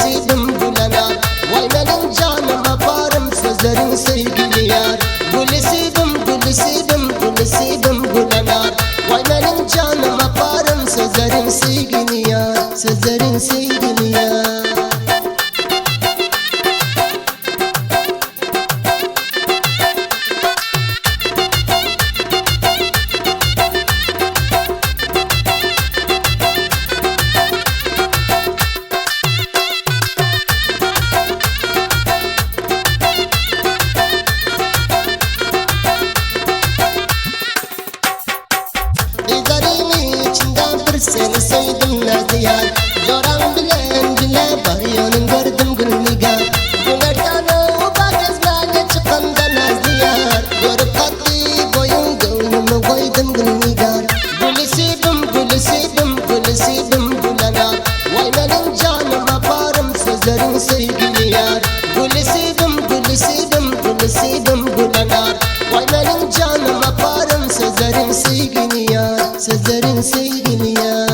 sevdim gülenar. Vay benim canım yaparım sözlerin sevgili yar. Gülü sevdim, gülü sevdim, gülü sevdim gülenar. Vay benim canım yaparım sözlerin sevgili yar, sözlerin sevgili yar. Seni sevdim nerede yar? Yoran bilen bile var yönün gördüm gül nigar. Gülerden o bak ezmene çıkanda nazlı yar. Görüp kalktı boyun gönlümü koydum gül nigar. Gülü sevdim, gülü sevdim, gülü sevdim gülenar. Vay benim canım yaparım sözlerin sevgili yar. Gülü sevdim, gülü sevdim, gülü sevdim gülenar. Vay benim canım yaparım sözlerin sevgili yar, sözlerin sevgili yar.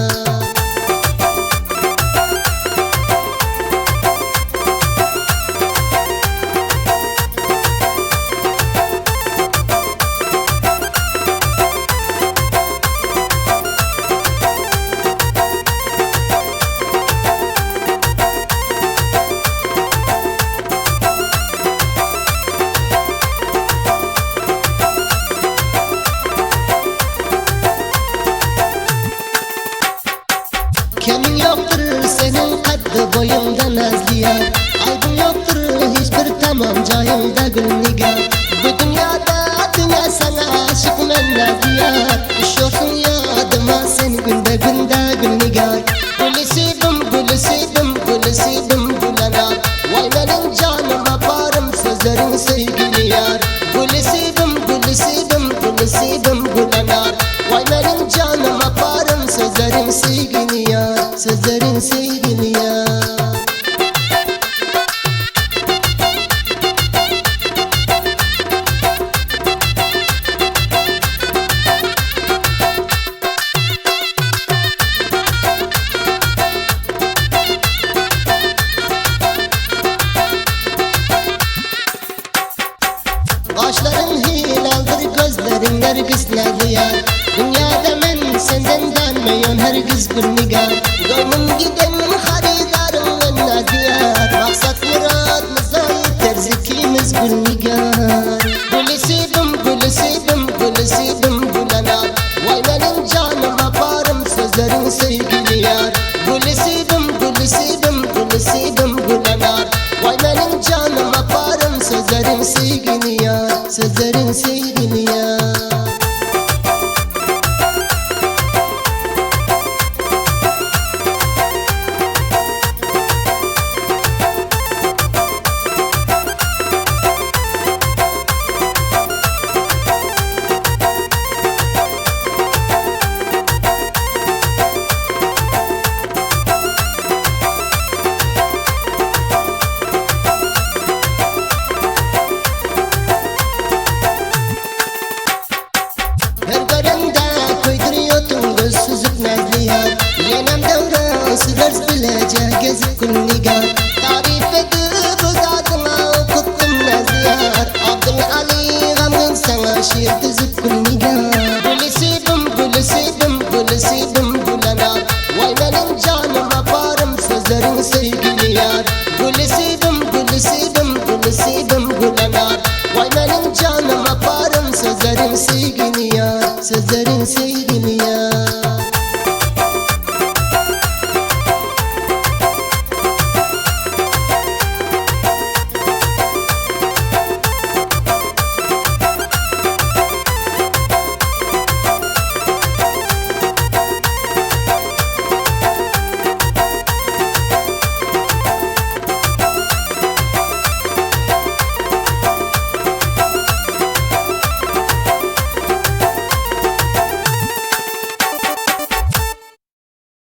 Kemin yoktur senin kaddı boyunda nazlı yar. Aybın yoktur hiçbir tamam cayında gül nigar. Bu dünyada dünya sana aşık men nazlı yar. Düşüyorsun yadıma sen günde günde gül nigar. Gülü sevdim, gülü sevdim, gülü sevdim gülenar. Vay benim canım yaparım sözlerin sevgili yar. Gülü sevdim, gülü sevdim, gülü sevdim gülenar. Vay benim canım yaparım sözlerin sevgili yar, sözlerin sevgili yar. Başların hilaldir, gözlerin nergis nerede yar. Dünyada men senden dönmeyen herkes bir nigar. Gönlüm giden haridarım ben nadiyar. Maksat murat mızayı terz ikimiz bir nigar. Gülü sevdim, gülü sevdim, gülü sevdim gülenar. Vay benim canım yaparım sözlerin sevgili yar. Gülü sevdim, gülü sevdim, gülü sevdim gülenar. Vay benim canım yaparım sözlerin sevgili yar, sözlerin sevgili yar. Sırars bilece gezip gül nigar. Tarif edip uzatına okuttum naziyar. Abdül Ali gamın sana şiir dizip gül nigar. Gülü sevdim, gülü sevdim, gülü sevdim gülenar. Vay benim canım yaparım sözlerin sevgili yar. Gülü sevdim, gülü sevdim, gülü sevdim gülenar. Vay benim canım yaparım sözlerin sevgili yar.